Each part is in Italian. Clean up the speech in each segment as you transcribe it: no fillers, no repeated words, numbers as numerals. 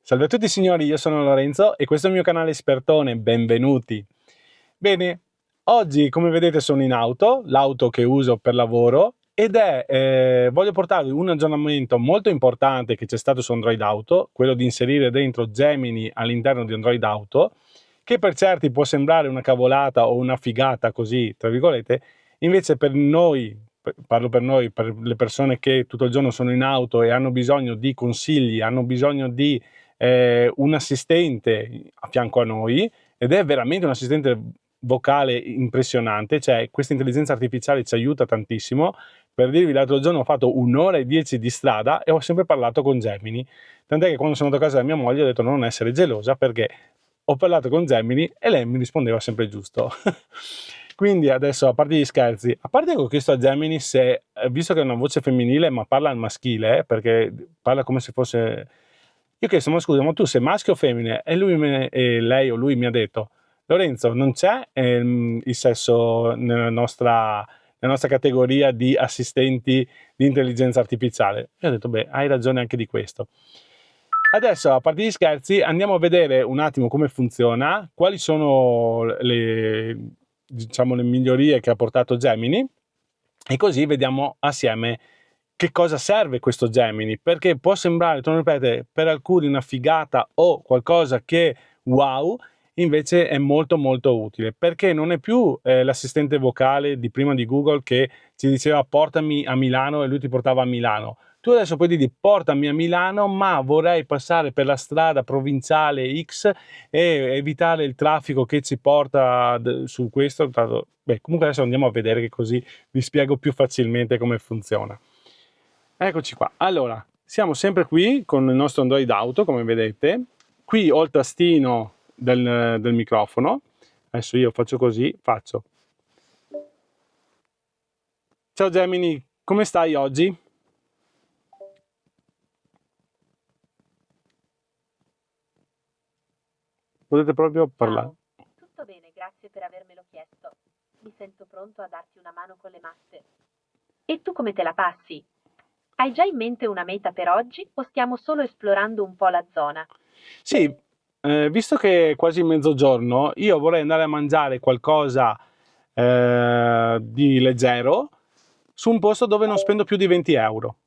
Salve a tutti signori, io sono Lorenzo e questo è il mio canale Espertone, benvenuti. Bene, oggi come vedete sono in auto, l'auto che uso per lavoro voglio portarvi un aggiornamento molto importante che c'è stato su Android Auto, quello di inserire dentro Gemini all'interno di Android Auto, che per certi può sembrare una cavolata o una figata così, tra virgolette, invece per noi, parlo per noi, per le persone che tutto il giorno sono in auto e hanno bisogno di consigli, hanno bisogno di un assistente a fianco a noi, ed è veramente un assistente vocale impressionante, cioè questa intelligenza artificiale ci aiuta tantissimo. Per dirvi, l'altro giorno ho fatto 1 ora e 10 di strada e ho sempre parlato con Gemini, tant'è che quando sono andato a casa della mia moglie ho detto non essere gelosa perché ho parlato con Gemini e lei mi rispondeva sempre giusto. Quindi adesso, a parte gli scherzi, a parte che ho chiesto a Gemini se, visto che è una voce femminile ma parla al maschile, perché parla come se fosse... Io ho chiesto, ma scusa, ma tu sei maschio o femmine? E lei o lui mi ha detto, Lorenzo, non c'è il sesso nella nostra categoria di assistenti di intelligenza artificiale. E ho detto, beh, hai ragione anche di questo. Adesso, a parte gli scherzi, andiamo a vedere un attimo come funziona, quali sono diciamo, le migliorie che ha portato Gemini e così vediamo assieme che cosa serve questo Gemini, perché può sembrare, torno a ripetere, per alcuni una figata o qualcosa che wow, invece è molto molto utile, perché non è più l'assistente vocale di prima di Google che ci diceva portami a Milano e lui ti portava a Milano. Tu adesso puoi dirgli portami a Milano, ma vorrei passare per la strada provinciale X e evitare il traffico che ci porta su questo. Beh, comunque adesso andiamo a vedere che così vi spiego più facilmente come funziona. Eccoci qua. Allora, siamo sempre qui con il nostro Android Auto, come vedete. Qui ho il tastino del microfono. Adesso io faccio così, faccio. Ciao Gemini, come stai oggi? Potete proprio parlare. Ciao, tutto bene, grazie per avermelo chiesto. Mi sento pronto a darti una mano con le mappe. E tu come te la passi? Hai già in mente una meta per oggi o stiamo solo esplorando un po' la zona? Sì, visto che è quasi mezzogiorno, io vorrei andare a mangiare qualcosa di leggero su un posto dove non spendo più di 20 euro.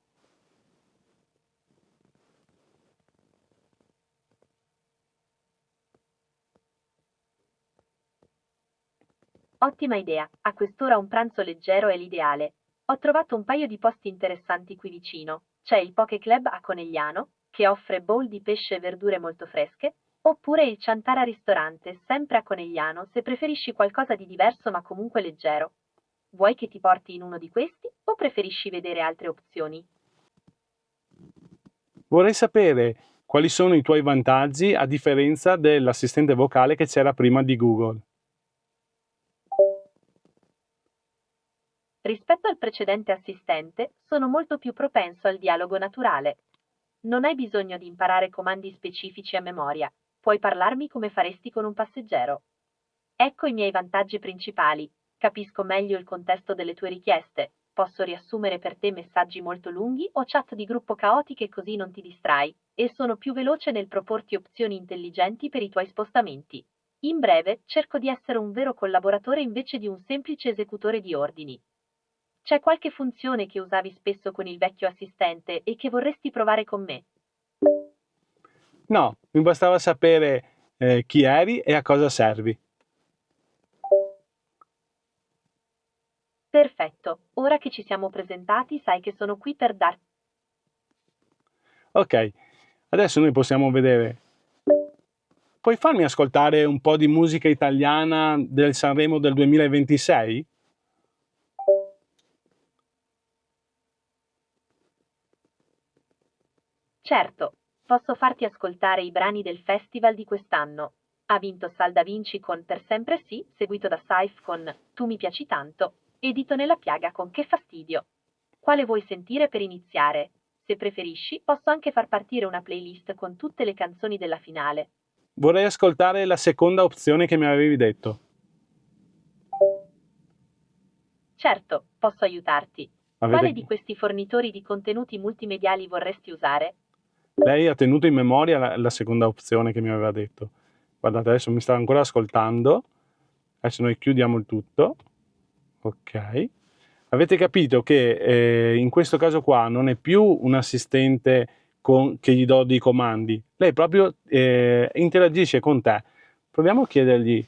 Ottima idea, a quest'ora un pranzo leggero è l'ideale. Ho trovato un paio di posti interessanti qui vicino. C'è il Poke Club a Conegliano, che offre bowl di pesce e verdure molto fresche, oppure il Ciantara Ristorante, sempre a Conegliano, se preferisci qualcosa di diverso ma comunque leggero. Vuoi che ti porti in uno di questi o preferisci vedere altre opzioni? Vorrei sapere quali sono i tuoi vantaggi a differenza dell'assistente vocale che c'era prima di Google. Rispetto al precedente assistente, sono molto più propenso al dialogo naturale. Non hai bisogno di imparare comandi specifici a memoria, puoi parlarmi come faresti con un passeggero. Ecco i miei vantaggi principali. Capisco meglio il contesto delle tue richieste. Posso riassumere per te messaggi molto lunghi o chat di gruppo caotiche così non ti distrai. E sono più veloce nel proporti opzioni intelligenti per i tuoi spostamenti. In breve, cerco di essere un vero collaboratore invece di un semplice esecutore di ordini. C'è qualche funzione che usavi spesso con il vecchio assistente e che vorresti provare con me? No, mi bastava sapere chi eri e a cosa servi. Perfetto, ora che ci siamo presentati sai che sono qui per darti... Ok, adesso noi possiamo vedere. Puoi farmi ascoltare un po' di musica italiana del Sanremo del 2026? Certo, posso farti ascoltare i brani del festival di quest'anno. Ha vinto Salda Vinci con Per sempre sì, seguito da Saif con Tu mi piaci tanto e Dito nella piaga con Che fastidio. Quale vuoi sentire per iniziare? Se preferisci, posso anche far partire una playlist con tutte le canzoni della finale. Vorrei ascoltare la seconda opzione che mi avevi detto. Certo, posso aiutarti. Quale Avete... di questi fornitori di contenuti multimediali vorresti usare? Lei ha tenuto in memoria la seconda opzione che mi aveva detto. Guardate, adesso mi sta ancora ascoltando. Adesso noi chiudiamo il tutto. Ok. Avete capito che in questo caso qua non è più un assistente che gli do dei comandi. Lei proprio interagisce con te. Proviamo a chiedergli: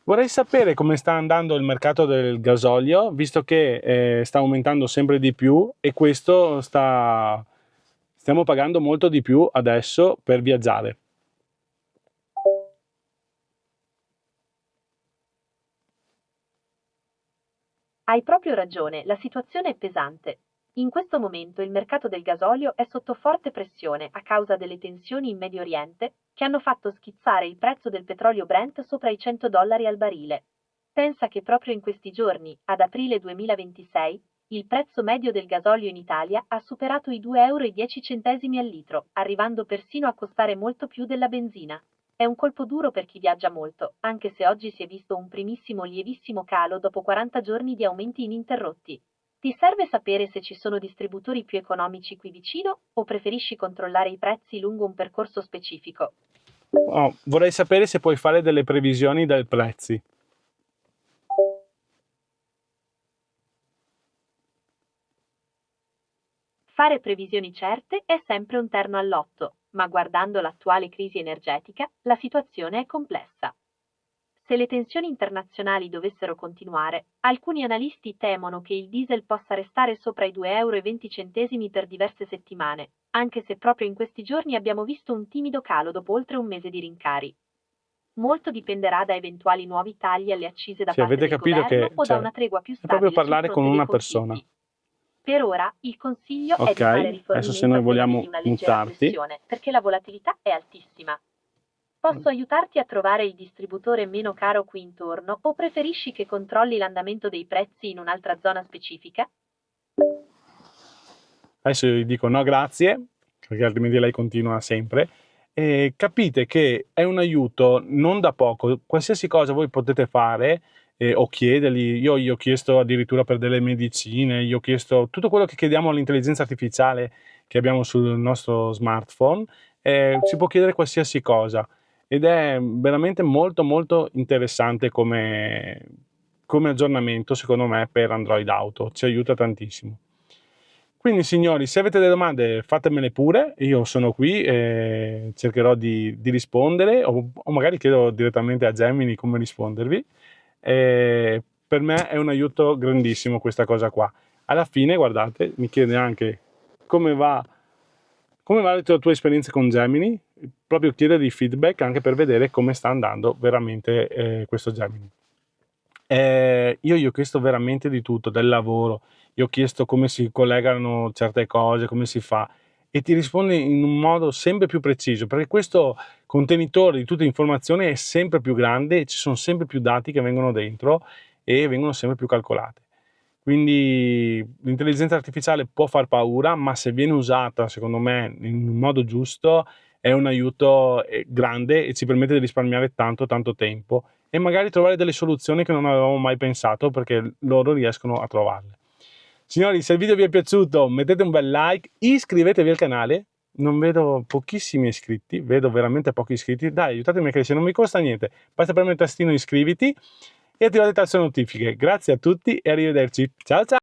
vorrei sapere come sta andando il mercato del gasolio, visto che sta aumentando sempre di più e stiamo pagando molto di più adesso per viaggiare. Hai proprio ragione, la situazione è pesante. In questo momento il mercato del gasolio è sotto forte pressione a causa delle tensioni in Medio Oriente che hanno fatto schizzare il prezzo del petrolio Brent sopra i $100 al barile. Pensa che proprio in questi giorni, ad aprile 2026, il prezzo medio del gasolio in Italia ha superato i 2,10 euro al litro, arrivando persino a costare molto più della benzina. È un colpo duro per chi viaggia molto, anche se oggi si è visto un primissimo lievissimo calo dopo 40 giorni di aumenti ininterrotti. Ti serve sapere se ci sono distributori più economici qui vicino o preferisci controllare i prezzi lungo un percorso specifico? Oh, vorrei sapere se puoi fare delle previsioni dei prezzi. Fare previsioni certe è sempre un terno al lotto, ma guardando l'attuale crisi energetica, la situazione è complessa. Se le tensioni internazionali dovessero continuare, alcuni analisti temono che il diesel possa restare sopra i 2,20 euro per diverse settimane, anche se proprio in questi giorni abbiamo visto un timido calo dopo oltre un mese di rincari. Molto dipenderà da eventuali nuovi tagli alle accise da Sì, parte avete del capito governo che o da una tregua più è proprio stabile sul parlare con fronte dei una persona. conflitti. Per ora, il consiglio è Ok, di fare adesso se rifornimento noi appena vogliamo vedi una leggera mutarti. flessione, perché la volatilità è altissima. Posso aiutarti a trovare il distributore meno caro qui intorno o preferisci che controlli l'andamento dei prezzi in un'altra zona specifica? Adesso gli dico no grazie, perché altrimenti lei continua sempre. E capite che è un aiuto non da poco. Qualsiasi cosa voi potete fare o chiedergli. Io gli ho chiesto addirittura per delle medicine, gli ho chiesto tutto quello che chiediamo all'intelligenza artificiale che abbiamo sul nostro smartphone. Si può chiedere qualsiasi cosa ed è veramente molto molto interessante come aggiornamento secondo me per Android Auto, ci aiuta tantissimo. Quindi signori, se avete delle domande fatemele pure, io sono qui e cercherò di rispondere o magari chiedo direttamente a Gemini come rispondervi. Per me è un aiuto grandissimo questa cosa qua. Alla fine, guardate, mi chiede anche come va, come va la tua esperienza con Gemini, proprio chiedere di feedback anche per vedere come sta andando veramente questo Gemini. Io gli ho chiesto veramente di tutto, del lavoro, gli ho chiesto come si collegano certe cose, come si fa, e ti risponde in un modo sempre più preciso, perché questo contenitore di tutte le informazioni è sempre più grande e ci sono sempre più dati che vengono dentro e vengono sempre più calcolate. Quindi l'intelligenza artificiale può far paura, ma se viene usata, secondo me, in un modo giusto, è un aiuto grande e ci permette di risparmiare tanto tanto tempo e magari trovare delle soluzioni che non avevamo mai pensato perché loro riescono a trovarle. Signori, se il video vi è piaciuto mettete un bel like, iscrivetevi al canale, non vedo pochissimi iscritti, vedo veramente pochi iscritti, dai aiutatemi a crescere, non mi costa niente, basta premere il tastino iscriviti e attivate le notifiche. Grazie a tutti e arrivederci, ciao ciao!